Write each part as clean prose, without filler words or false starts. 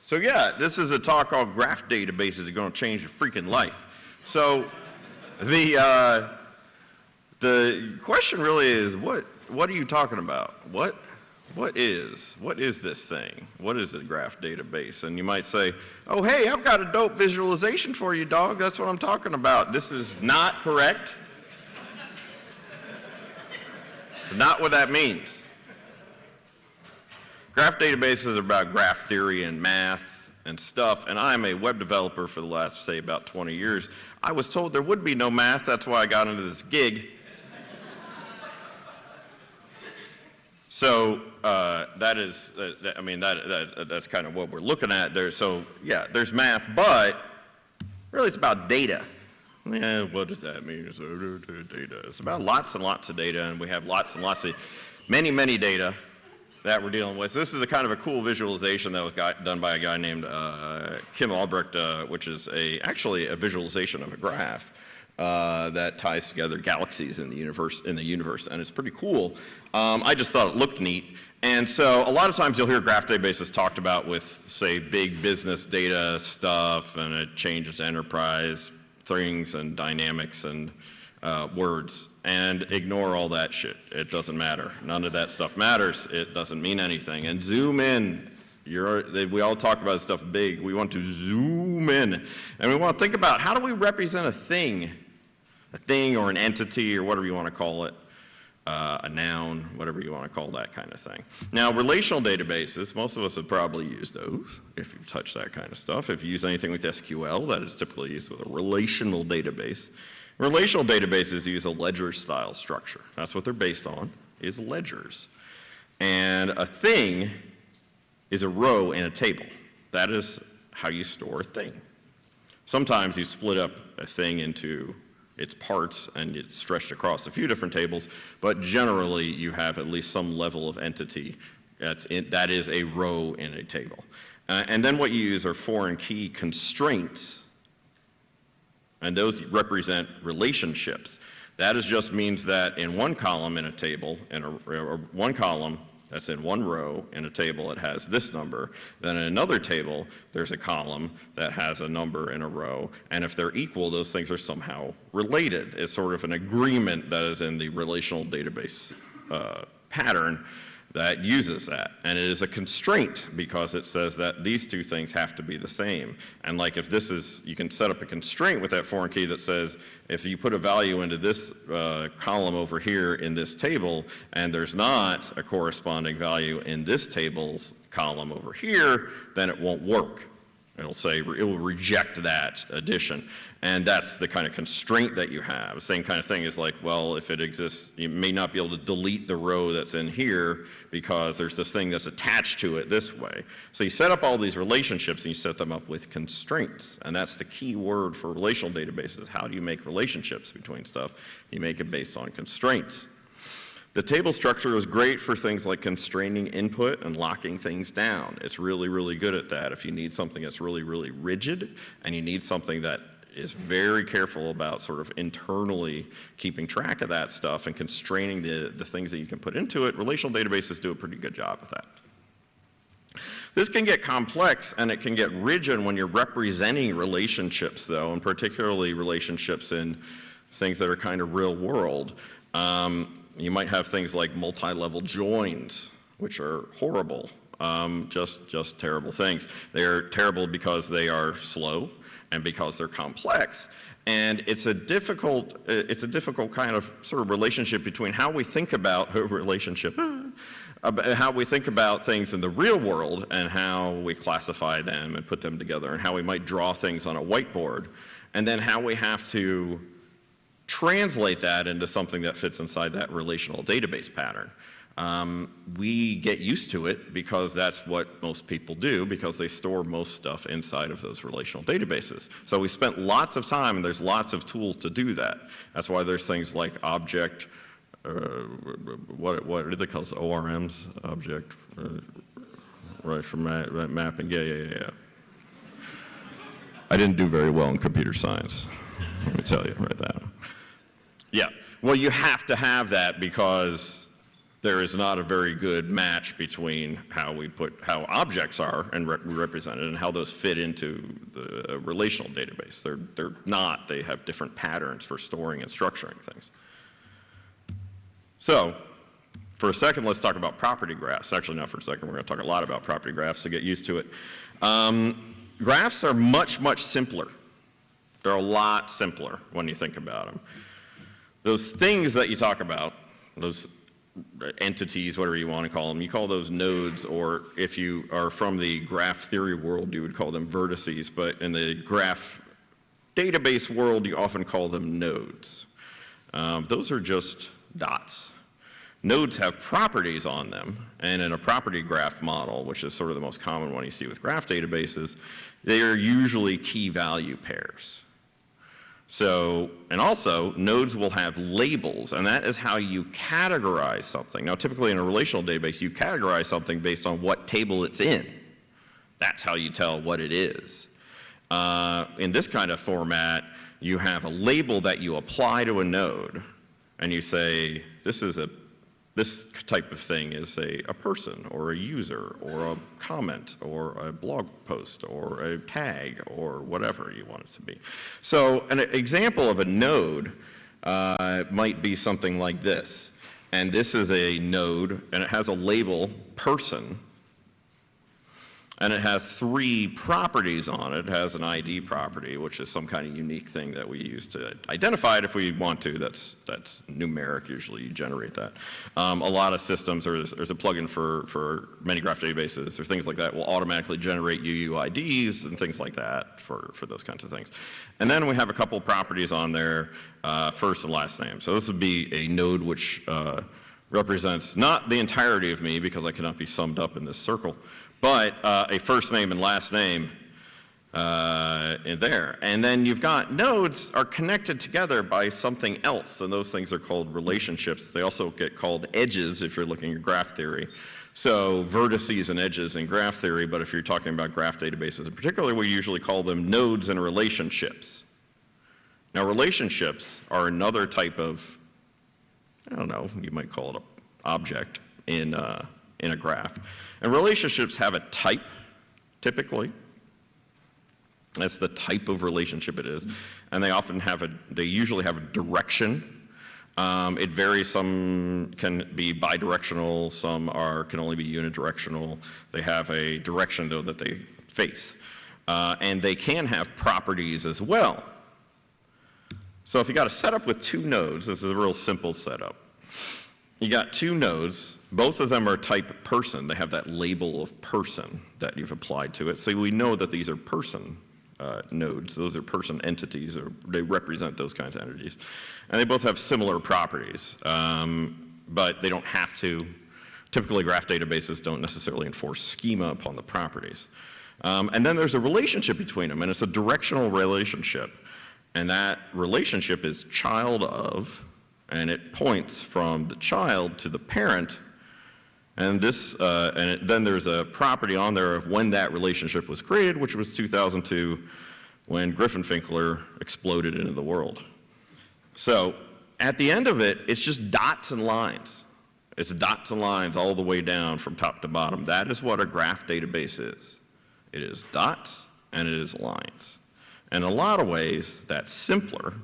So yeah, this is a talk called Graph Databases Are Going to Change Your Freaking Life. So the question really is, what are you talking about? What is this thing? What is a graph database? And you might say, oh hey, I've got a dope visualization for you, dog. That's what I'm talking about. This is not correct. Not what that means. Graph databases are about graph theory and math and stuff, and I'm a web developer for the last, say, about 20 years. I was told there would be no math, that's why I got into this gig. So that's kind of what we're looking at there. So yeah, there's math, but really it's about data. Yeah, what does that mean? It's data. It's about lots and lots of data, and we have lots and lots of, many data that we're dealing with. This is a kind of a cool visualization that was done by a guy named Kim Albrecht, which is actually a visualization of a graph that ties together galaxies in the universe, and it's pretty cool. I just thought it looked neat. And so a lot of times you'll hear graph databases talked about with, say, big business data stuff, and it changes enterprise things and dynamics and words, and ignore all that shit. It doesn't matter. None of that stuff matters. It doesn't mean anything. And zoom in. We all talk about stuff big. We want to zoom in. And we want to think about, how do we represent a thing or an entity or whatever you want to call it, a noun, whatever you want to call that kind of thing. Now, relational databases, most of us have probably used those if you've touched that kind of stuff. If you use anything with SQL, that is typically used with a relational database. Relational databases use a ledger-style structure. That's what they're based on, is ledgers. And a thing is a row in a table. That is how you store a thing. Sometimes you split up a thing into its parts and it's stretched across a few different tables, but generally you have at least some level of entity that is a row in a table. And then what you use are foreign key constraints, and those represent relationships. That just means that in one column in a table, or one column that's in one row in a table, it has this number. Then in another table, there's a column that has a number in a row, and if they're equal, those things are somehow related. It's sort of an agreement that is in the relational database pattern that uses that. And it is a constraint because it says that these two things have to be the same. And like if this is, you can set up a constraint with that foreign key that says, if you put a value into this column over here in this table, and there's not a corresponding value in this table's column over here, then it won't work. It'll say, it will reject that addition. And that's the kind of constraint that you have. The same kind of thing is like, well, if it exists, you may not be able to delete the row that's in here because there's this thing that's attached to it this way. So you set up all these relationships and you set them up with constraints. And that's the key word for relational databases. How do you make relationships between stuff? You make it based on constraints. The table structure is great for things like constraining input and locking things down. It's really, really good at that. If you need something that's really, really rigid, and you need something that is very careful about sort of internally keeping track of that stuff and constraining the things that you can put into it, relational databases do a pretty good job of that. This can get complex and it can get rigid when you're representing relationships, though, and particularly relationships in things that are kind of real world. You might have things like multi-level joins, which are horrible, just terrible things. They're terrible because they are slow and because they're complex. And it's a difficult kind of sort of relationship between how we think about how we think about things in the real world and how we classify them and put them together, and how we might draw things on a whiteboard, and then how we have to translate that into something that fits inside that relational database pattern. We get used to it because that's what most people do, because they store most stuff inside of those relational databases. So we spent lots of time, and there's lots of tools to do that. That's why there's things like object, what do they call it? ORMs, object, right, for mapping, yeah. I didn't do very well in computer science, let me tell you right now. Yeah, well, you have to have that because there is not a very good match between how objects are and represented and how those fit into the relational database. They're not. They have different patterns for storing and structuring things. So, for a second, let's talk about property graphs. Actually, not for a second. We're going to talk a lot about property graphs to get used to it. Graphs are much, much simpler. They're a lot simpler when you think about them. Those things that you talk about, those entities, whatever you want to call them, you call those nodes, or if you are from the graph theory world, you would call them vertices, but in the graph database world, you often call them nodes. Those are just dots. Nodes have properties on them, and in a property graph model, which is sort of the most common one you see with graph databases, they are usually key value pairs. So, and also, nodes will have labels, and that is how you categorize something. Now, typically in a relational database, you categorize something based on what table it's in. That's how you tell what it is. In this kind of format, you have a label that you apply to a node, and you say, this type of thing is a person, or a user, or a comment, or a blog post, or a tag, or whatever you want it to be. So an example of a node might be something like this. And this is a node, and it has a label, person, and it has 3 properties on it. It has an ID property, which is some kind of unique thing that we use to identify it if we want to. That's numeric, usually you generate that. A lot of systems, or there's a plugin for many graph databases or things like that, will automatically generate UUIDs and things like that for those kinds of things. And then we have a couple properties on there, first and last name. So this would be a node which represents not the entirety of me, because I cannot be summed up in this circle, but a first name and last name in there. And then you've got nodes are connected together by something else, and those things are called relationships. They also get called edges if you're looking at graph theory. So vertices and edges in graph theory, but if you're talking about graph databases in particular, we usually call them nodes and relationships. Now, relationships are another type of, I don't know, you might call it an object in a graph. And relationships have a type, typically. That's the type of relationship it is. And they usually have a direction. It varies. Some can be bidirectional, some can only be unidirectional. They have a direction, though, that they face. And they can have properties as well. So if you got a setup with 2 nodes, this is a real simple setup. You got 2 nodes, both of them are type person. They have that label of person that you've applied to it. So we know that these are person nodes. Those are person entities, or they represent those kinds of entities. And they both have similar properties, but they don't have to. Typically, graph databases don't necessarily enforce schema upon the properties. And then there's a relationship between them, and it's a directional relationship. And that relationship is child of, and it points from the child to the parent. And then there's a property on there of when that relationship was created, which was 2002, when Finkler exploded into the world. So at the end of it, it's just dots and lines. It's dots and lines all the way down from top to bottom. That is what a graph database is. It is dots and it is lines. In a lot of ways, that's simpler,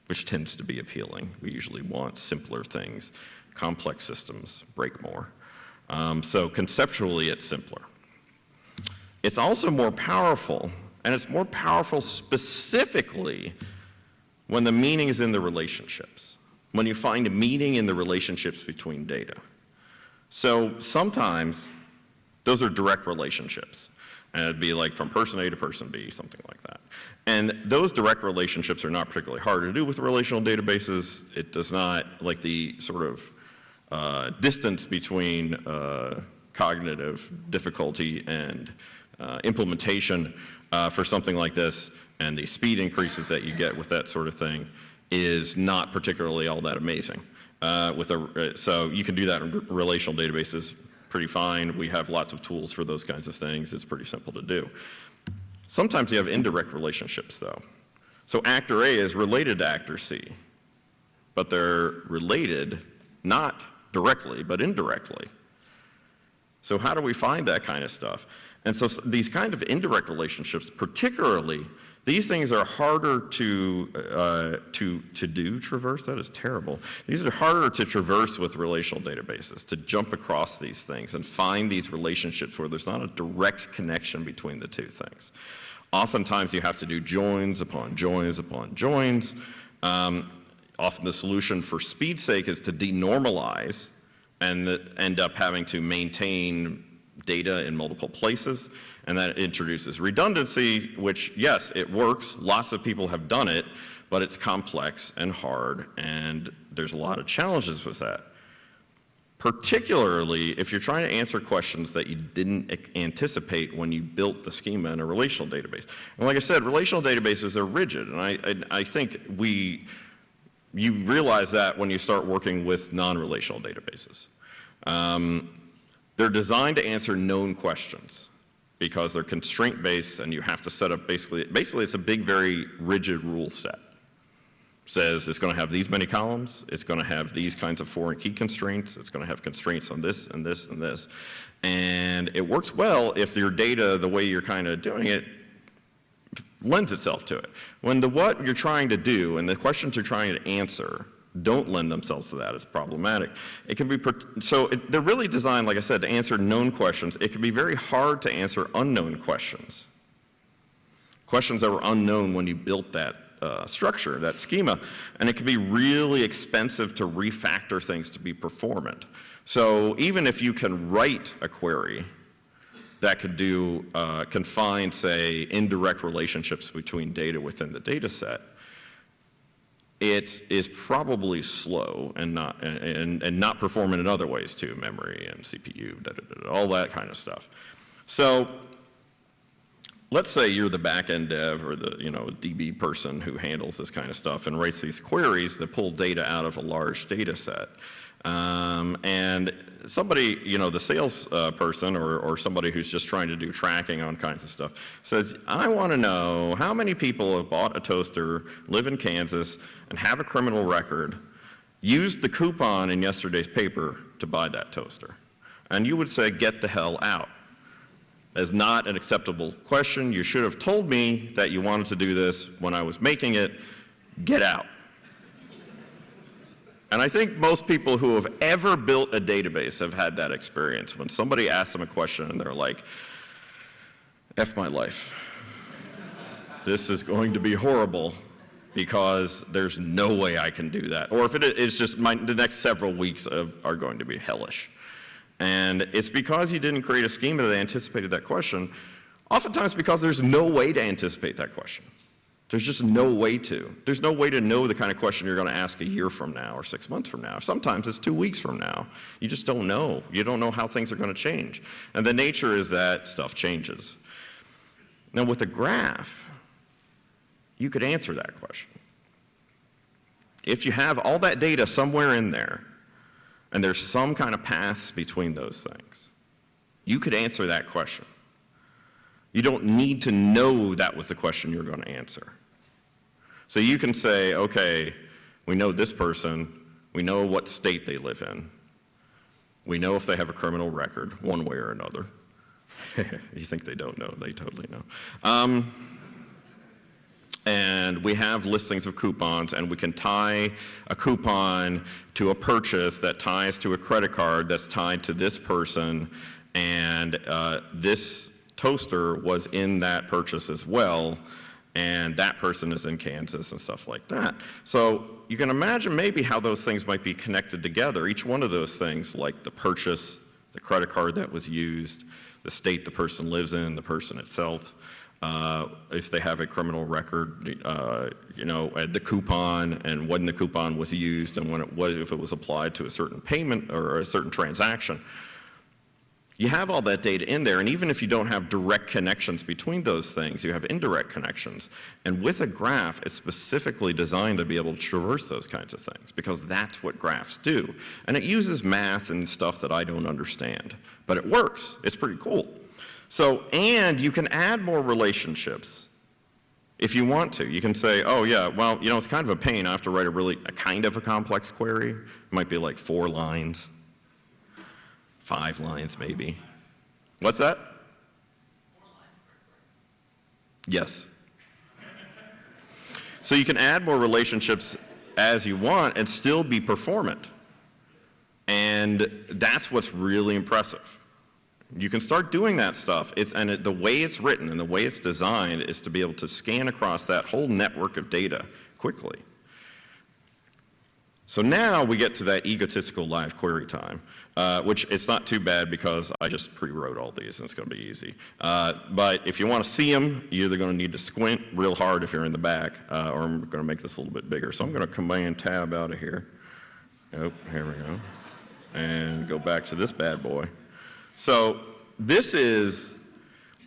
which tends to be appealing. We usually want simpler things. Complex systems break more. So conceptually, it's simpler. It's also more powerful, and it's more powerful specifically when the meaning is in the relationships, when you find a meaning in the relationships between data. So sometimes those are direct relationships. And it'd be like from person A to person B, something like that. And those direct relationships are not particularly hard to do with relational databases. It does not, like the sort of distance between cognitive difficulty and implementation for something like this, and the speed increases that you get with that sort of thing is not particularly all that amazing. So you can do that in relational databases pretty fine. We have lots of tools for those kinds of things. It's pretty simple to do. Sometimes you have indirect relationships, though. So actor A is related to actor C, but they're related not directly, but indirectly. So how do we find that kind of stuff? And so these kind of indirect relationships, particularly, these things are harder to traverse. That is terrible. These are harder to traverse with relational databases, to jump across these things and find these relationships where there's not a direct connection between the two things. Oftentimes you have to do joins upon joins upon joins. Often the solution for speed's sake is to denormalize and end up having to maintain data in multiple places, and that introduces redundancy, which, yes, it works. Lots of people have done it, but it's complex and hard, and there's a lot of challenges with that. Particularly if you're trying to answer questions that you didn't anticipate when you built the schema in a relational database. And like I said, relational databases are rigid, and I think you realize that when you start working with non-relational databases. They're designed to answer known questions because they're constraint-based, and you have to set up basically it's a big, very rigid rule set. Says it's going to have these many columns, it's going to have these kinds of foreign key constraints, it's going to have constraints on this and this and this. And it works well if your data, the way you're kind of doing it, lends itself to it. When what you're trying to do and the questions you're trying to answer don't lend themselves to that, it's problematic. It can be, they're really designed, like I said, to answer known questions. It can be very hard to answer unknown questions. Questions that were unknown when you built that structure, that schema, and it can be really expensive to refactor things to be performant. So even if you can write a query that could can find, say, indirect relationships between data within the data set, it is probably slow and not performant in other ways too, memory and CPU, all that kind of stuff. So let's say you're the back-end dev or the DB person who handles this kind of stuff and writes these queries that pull data out of a large data set. And somebody, the sales person or somebody who's just trying to do tracking on kinds of stuff says, I want to know how many people have bought a toaster, live in Kansas, and have a criminal record, used the coupon in yesterday's paper to buy that toaster. And you would say, get the hell out. As not an acceptable question. You should have told me that you wanted to do this when I was making it. Get out. And I think most people who have ever built a database have had that experience. When somebody asks them a question and they're like, F my life. This is going to be horrible because there's no way I can do that. Or if it's just the next several weeks are going to be hellish. And it's because you didn't create a schema that anticipated that question, oftentimes because there's no way to anticipate that question. There's just no way to. There's no way to know the kind of question you're going to ask a year from now or 6 months from now. Sometimes it's 2 weeks from now. You just don't know. You don't know how things are going to change. And the nature is that stuff changes. Now with a graph, you could answer that question. If you have all that data somewhere in there, and there's some kind of paths between those things, you could answer that question. You don't need to know that was the question you're going to answer. So you can say, okay, we know this person, we know what state they live in, we know if they have a criminal record, one way or another. You think they don't know, they totally know. And we have listings of coupons, and we can tie a coupon to a purchase that ties to a credit card that's tied to this person, and this toaster was in that purchase as well, and that person is in Kansas and stuff like that. So you can imagine maybe how those things might be connected together. Each one of those things, like the purchase, the credit card that was used, the state the person lives in, the person itself, if they have a criminal record, the coupon and when the coupon was used and if it was applied to a certain payment or a certain transaction. You have all that data in there, and even if you don't have direct connections between those things, you have indirect connections. And with a graph, it's specifically designed to be able to traverse those kinds of things, because that's what graphs do. And it uses math and stuff that I don't understand, but it works. It's pretty cool. So, and you can add more relationships if you want to. You can say, oh yeah, well, it's kind of a pain. I have to write a kind of a complex query. It might be like 4 lines. 5 lines maybe. What's that? Yes. So you can add more relationships as you want and still be performant. And that's what's really impressive. You can start doing that stuff. The way it's written and the way it's designed is to be able to scan across that whole network of data quickly. So now we get to that egotistical live query time, which it's not too bad because I just pre-wrote all these and it's going to be easy. But if you want to see them, you're either going to need to squint real hard if you're in the back, or I'm going to make this a little bit bigger. So I'm going to Command Tab out of here. Oh, here we go. And go back to this bad boy. So this is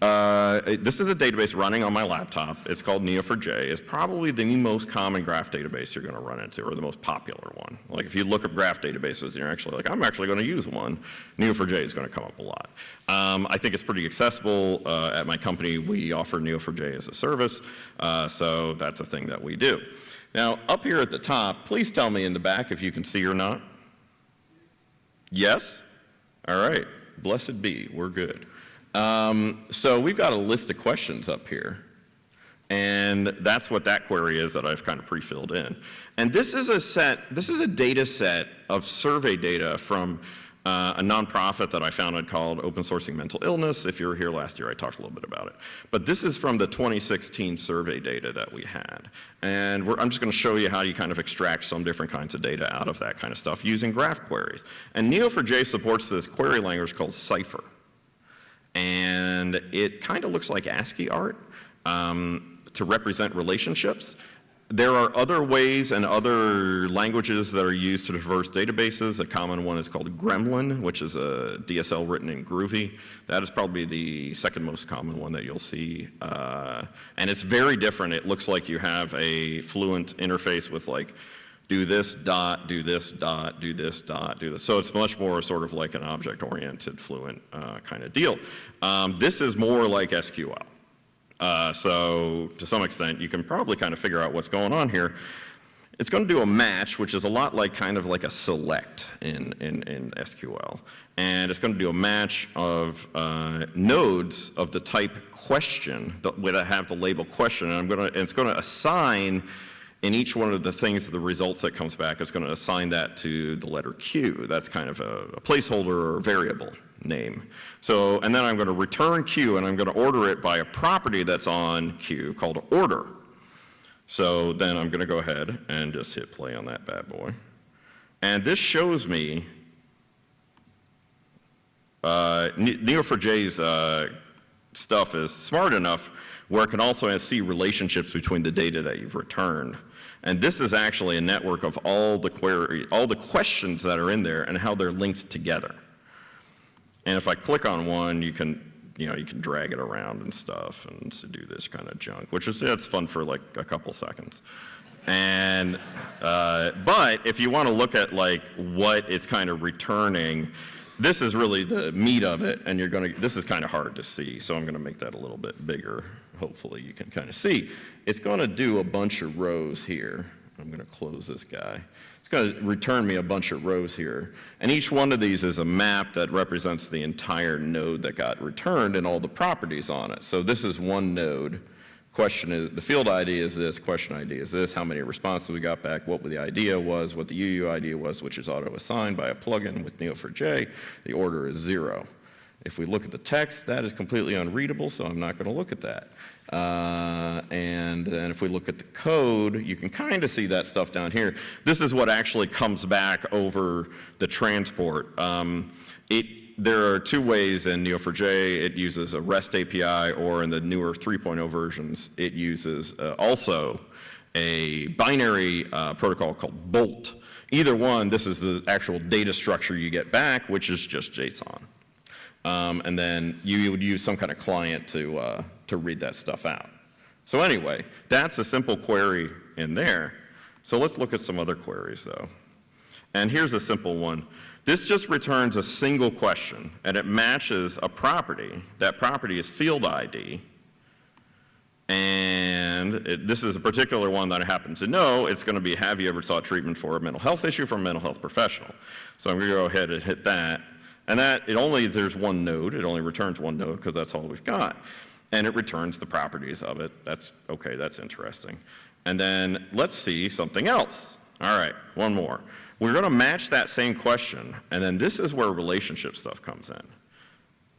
a database running on my laptop. It's called Neo4j. It's probably the most common graph database you're going to run into, or the most popular one. Like if you look up graph databases and you're actually like, I'm actually going to use one, Neo4j is going to come up a lot. I think it's pretty accessible. At my company, we offer Neo4j as a service, so that's a thing that we do. Now, up here at the top, please tell me in the back if you can see or not. Yes? All right. Blessed be. We're good. So we've got a list of questions up here. And that's what that query is that I've kind of pre-filled in. And this is a data set of survey data from a nonprofit that I founded called Open Sourcing Mental Illness. If you were here last year, I talked a little bit about it. But this is from the 2016 survey data that we had. And I'm just going to show you how you kind of extract some different kinds of data out of that kind of stuff using graph queries. And Neo4j supports this query language called Cypher. And it kind of looks like ASCII art to represent relationships. There are other ways and other languages that are used to traverse databases. A common one is called Gremlin, which is a DSL written in Groovy. That is probably the second most common one that you'll see. And it's very different. It looks like you have a fluent interface with like, do this dot, do this dot, do this dot, do this. So it's much more sort of like an object-oriented fluent kind of deal. This is more like SQL. So to some extent, you can probably kind of figure out what's going on here. It's going to do a match, which is a lot like kind of like a select in SQL. And it's going to do a match of nodes of the type question that have the label question. And it's going to assign in each one of the things, the results that comes back, it's going to assign that to the letter Q. That's kind of a placeholder or variable name. So, and then I'm going to return Q, and I'm going to order it by a property that's on Q called order. So then I'm going to go ahead and just hit play on that bad boy. And this shows me Neo4j's stuff is smart enough where it can also see relationships between the data that you've returned. And this is actually a network of all the questions that are in there and how they're linked together. And if I click on one, you can drag it around and stuff and do this kind of junk, which is, it's fun for like a couple seconds. And, but if you want to look at like what it's kind of returning, this is really the meat of it, and this is kind of hard to see, so I'm gonna make that a little bit bigger. Hopefully you can kind of see. It's gonna do a bunch of rows here. I'm gonna close this guy. It's gonna return me a bunch of rows here. And each one of these is a map that represents the entire node that got returned and all the properties on it. So this is one node. Question is, the field ID is this, question ID is this, how many responses we got back, what the idea was, what the UU idea was, which is auto-assigned by a plugin with Neo4j. The order is 0. If we look at the text, that is completely unreadable, so I'm not going to look at that. And then if we look at the code, you can kind of see that stuff down here. This is what actually comes back over the transport. There are two ways in Neo4j. It uses a REST API, or in the newer 3.0 versions, it uses also a binary protocol called Bolt. Either one, this is the actual data structure you get back, which is just JSON. And then you would use some kind of client to read that stuff out. So anyway, that's a simple query in there. So let's look at some other queries, though. And here's a simple one. This just returns a single question, and it matches a property. That property is field ID. And this is a particular one that I happen to know. It's going to be, have you ever sought treatment for a mental health issue from a mental health professional? So I'm going to go ahead and hit that. And there's one node, it only returns one node because that's all we've got. And it returns the properties of it. That's okay, that's interesting. And then let's see something else. All right, one more. We're gonna match that same question, and then this is where relationship stuff comes in.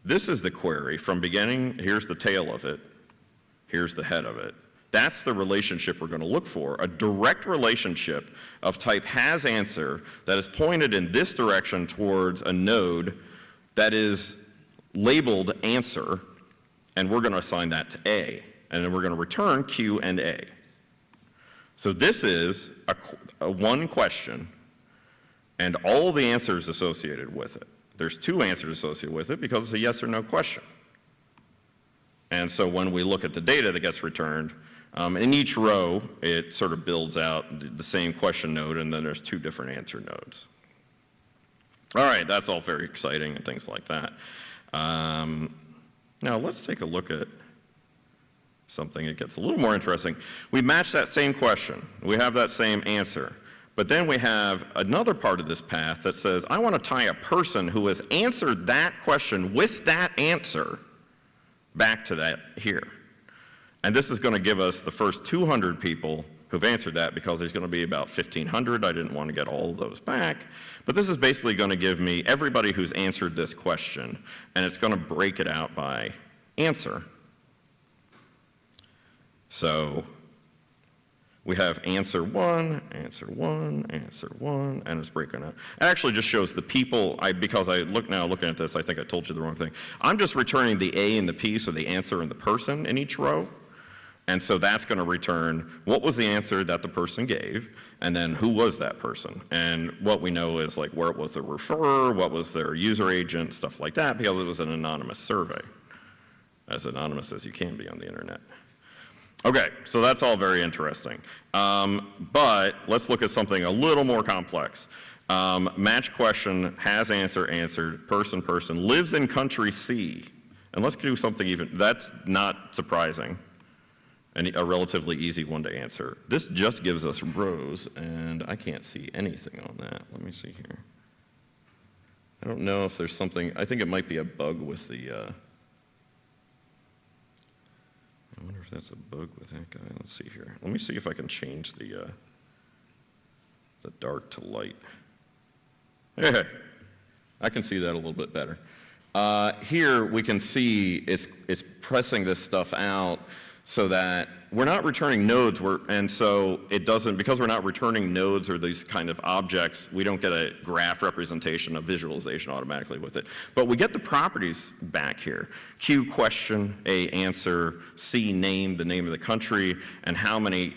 This is the query from beginning, here's the tail of it, here's the head of it. That's the relationship we're going to look for, a direct relationship of type has answer that is pointed in this direction towards a node that is labeled answer, and we're going to assign that to A, and then we're going to return Q and A. So this is a one question and all the answers associated with it. There's two answers associated with it because it's a yes or no question. And so when we look at the data that gets returned, in each row, it sort of builds out the same question node, and then there's two different answer nodes. All right, that's all very exciting and things like that. Now let's take a look at something that gets a little more interesting. We match that same question. We have that same answer. But then we have another part of this path that says, I want to tie a person who has answered that question with that answer back to that here. And this is going to give us the first 200 people who've answered that because there's going to be about 1,500. I didn't want to get all of those back. But this is basically going to give me everybody who's answered this question, and it's going to break it out by answer. So we have answer one, answer one, answer one, and it's breaking out. It actually just shows the people, because looking at this, I think I told you the wrong thing. I'm just returning the A and the P, so the answer and the person in each row. And so that's going to return what was the answer that the person gave, and then who was that person. And what we know is like where it was the referrer, what was their user agent, stuff like that, because it was an anonymous survey. As anonymous as you can be on the internet. Okay, so that's all very interesting. But let's look at something a little more complex. Match question, has answer, answered, person, person, lives in country C. And let's do something even, that's not surprising. And a relatively easy one to answer. This just gives us rows, and I can't see anything on that. Let me see here. I don't know if there's something, I think it might be a bug with the, I wonder if that's a bug with that guy. Let's see here. Let me see if I can change the dark to light. Hey, I can see that a little bit better. Here we can see it's pressing this stuff out so that we're not returning nodes, and so it doesn't, because we're not returning nodes or these kind of objects, we don't get a graph representation of visualization automatically with it. But we get the properties back here. Q question, A answer, C name, the name of the country, and how many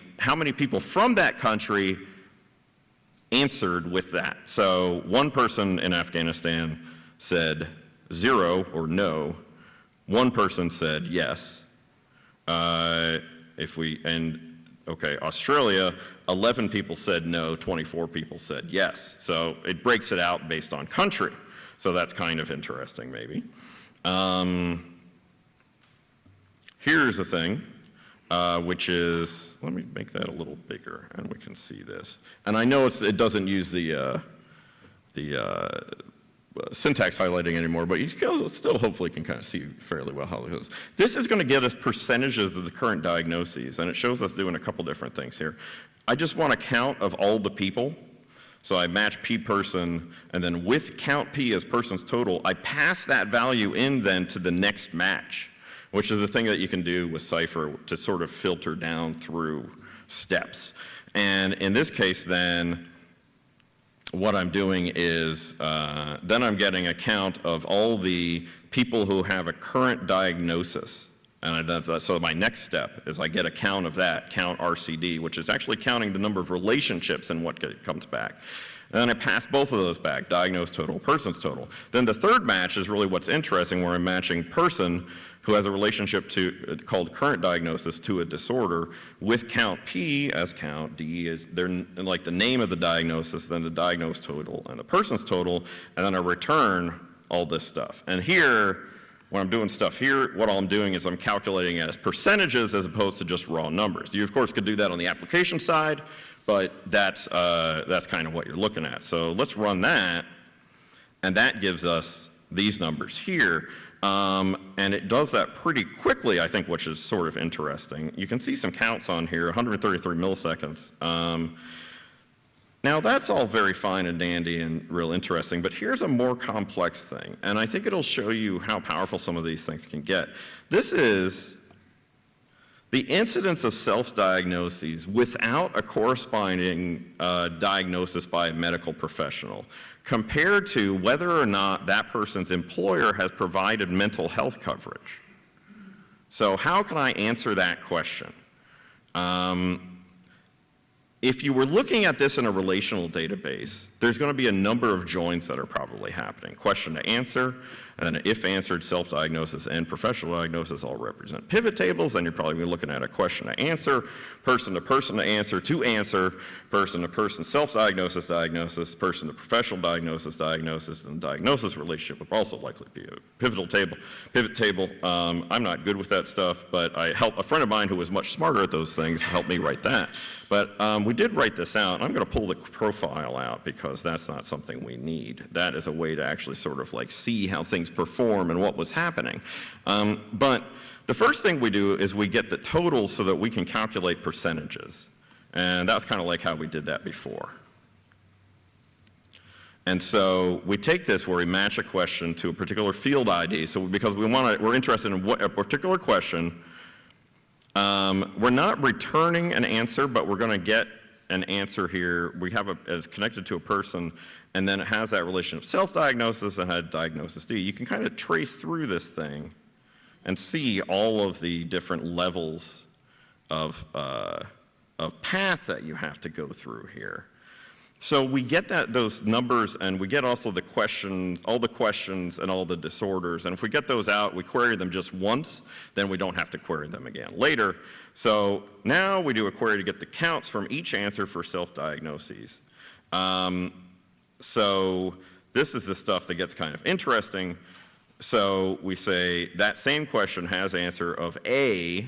people from that country answered with that. So one person in Afghanistan said 0 or no. One person said yes. Australia, 11 people said no, 24 people said yes. So it breaks it out based on country. So that's kind of interesting, maybe. Here's a thing, which is, let me make that a little bigger, and we can see this. And I know it doesn't use the syntax highlighting anymore, but you still hopefully can kind of see fairly well how it goes. This is going to give us percentages of the current diagnoses, and it shows us doing a couple different things here. I just want a count of all the people. So I match P person, and then with count P as person's total, I pass that value in then to the next match, which is the thing that you can do with Cypher to sort of filter down through steps. And in this case then, what I'm doing is, then I'm getting a count of all the people who have a current diagnosis. And so my next step is I get a count of that, count RCD, which is actually counting the number of relationships and what comes back. And then I pass both of those back, diagnosed total, person's total. Then the third match is really what's interesting, where I'm matching person who has a relationship to called current diagnosis to a disorder with count P as count, D is like the name of the diagnosis, then the diagnosed total and the person's total, and then I return all this stuff. And here, when I'm doing stuff here, what I'm doing is I'm calculating it as percentages as opposed to just raw numbers. You of course could do that on the application side, but that's kind of what you're looking at. So let's run that, and that gives us these numbers here. And it does that pretty quickly, I think, which is sort of interesting. You can see some counts on here, 133 milliseconds. Now that's all very fine and dandy and real interesting, but here's a more complex thing, and I think it'll show you how powerful some of these things can get. This is the incidence of self-diagnoses without a corresponding diagnosis by a medical professional, compared to whether or not that person's employer has provided mental health coverage. So how can I answer that question? If you were looking at this in a relational database, there's going to be a number of joins that are probably happening. Question to answer, and then if answered, self-diagnosis and professional diagnosis all represent pivot tables. Then you're probably looking at a question to answer, person to answer, person to person self-diagnosis, diagnosis, person to professional diagnosis, diagnosis, and diagnosis relationship would also likely be a pivot table. I'm not good with that stuff, but I help a friend of mine who was much smarter at those things help me write that. But we did write this out. I'm going to pull the profile out because that's not something we need. That is a way to actually sort of like see how things perform and what was happening. But the first thing we do is we get the totals so that we can calculate percentages. And that's kind of like how we did that before. And so we take this where we match a question to a particular field ID. So because we're interested in what a particular question, we're not returning an answer, but we're going to get an answer here. We have it's connected to a person, and then it has that relation of self-diagnosis and had diagnosis D. You can kind of trace through this thing and see all of the different levels of path that you have to go through here. So we get those numbers, and we get also the questions, all the questions and all the disorders. And if we get those out, we query them just once, then we don't have to query them again later. So now we do a query to get the counts from each answer for self-diagnoses. So this is the stuff that gets kind of interesting. So we say that same question has answer of A,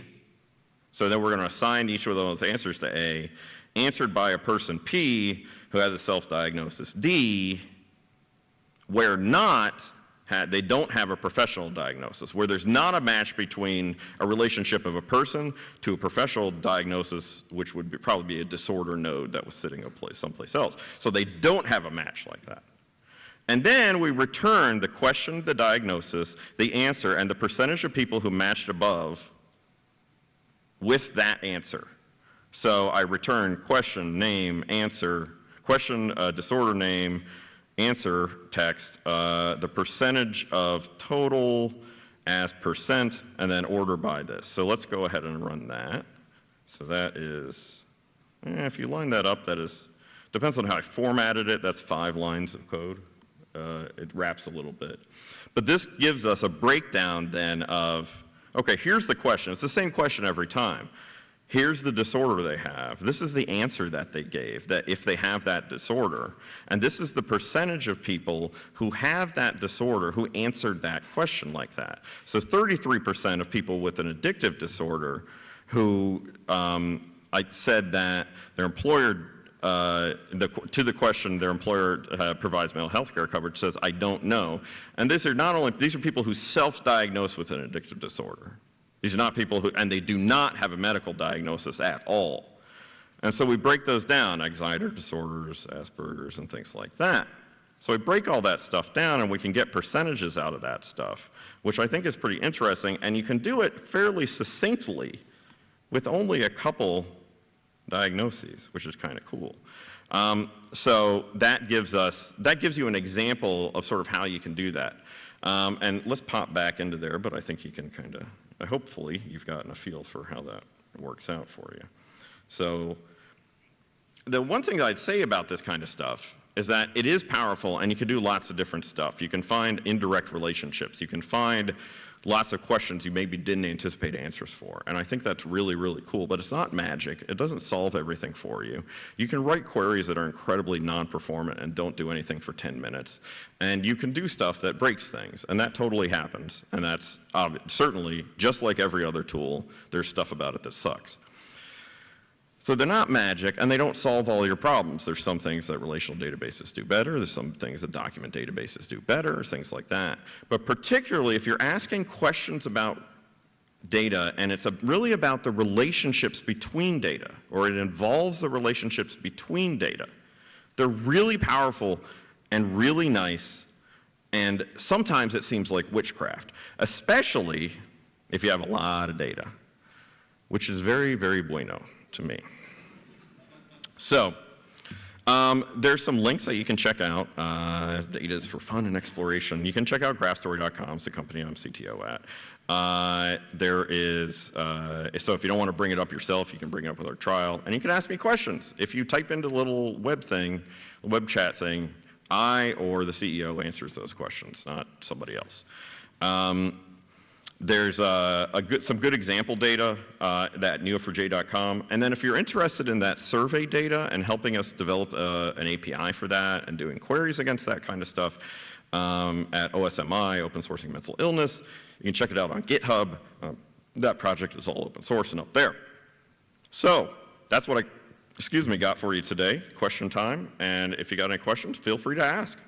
so then we're going to assign each of those answers to A, answered by a person P who has a self-diagnosis D, where they don't have a professional diagnosis, where there's not a match between a relationship of a person to a professional diagnosis, which would probably be a disorder node that was sitting someplace else. So they don't have a match like that. And then we return the question, the diagnosis, the answer, and the percentage of people who matched above with that answer. So I return question, name, answer, question, disorder name, answer text, the percentage of total as percent, and then order by this. So let's go ahead and run that. So that is, if you line that up, that is, depends on how I formatted it, that's 5 lines of code. It wraps a little bit. But this gives us a breakdown then of, okay, here's the question. It's the same question every time. Here's the disorder they have. This is the answer that they gave, that if they have that disorder. And this is the percentage of people who have that disorder who answered that question like that. So 33% of people with an addictive disorder who I said that their employer, to the question, their employer provides mental health care coverage, says, I don't know. And these are people who self-diagnose with an addictive disorder. These are not people and they do not have a medical diagnosis at all. And so we break those down, anxiety disorders, Asperger's, and things like that. So we break all that stuff down, and we can get percentages out of that stuff, which I think is pretty interesting, and you can do it fairly succinctly with only a couple diagnoses, which is kind of cool. So that gives you an example of sort of how you can do that. And let's pop back into there, but I think you can kind of, hopefully you've gotten a feel for how that works out for you. So the one thing that I'd say about this kind of stuff is that it is powerful, and you can do lots of different stuff. You can find indirect relationships. You can find lots of questions you maybe didn't anticipate answers for. And I think that's really, really cool. But it's not magic. It doesn't solve everything for you. You can write queries that are incredibly non-performant and don't do anything for 10 minutes. And you can do stuff that breaks things. And that totally happens. And that's certainly, just like every other tool, there's stuff about it that sucks. So they're not magic, and they don't solve all your problems. There's some things that relational databases do better. There's some things that document databases do better, things like that. But particularly if you're asking questions about data, and it's really about the relationships between data, or it involves the relationships between data, they're really powerful and really nice, and sometimes it seems like witchcraft, especially if you have a lot of data, which is very, very bueno to me. So, there's some links that you can check out. Data is for fun and exploration. You can check out graphstory.com. It's the company I'm CTO at. So if you don't want to bring it up yourself, you can bring it up with our trial. And you can ask me questions. If you type into the little web chat thing, I or the CEO answers those questions, not somebody else. There's some good example data at neo4j.com. And then if you're interested in that survey data and helping us develop an API for that and doing queries against that kind of stuff at OSMI, Open Sourcing Mental Illness, you can check it out on GitHub. That project is all open source and up there. So that's what I got for you today, question time. And if you got any questions, feel free to ask.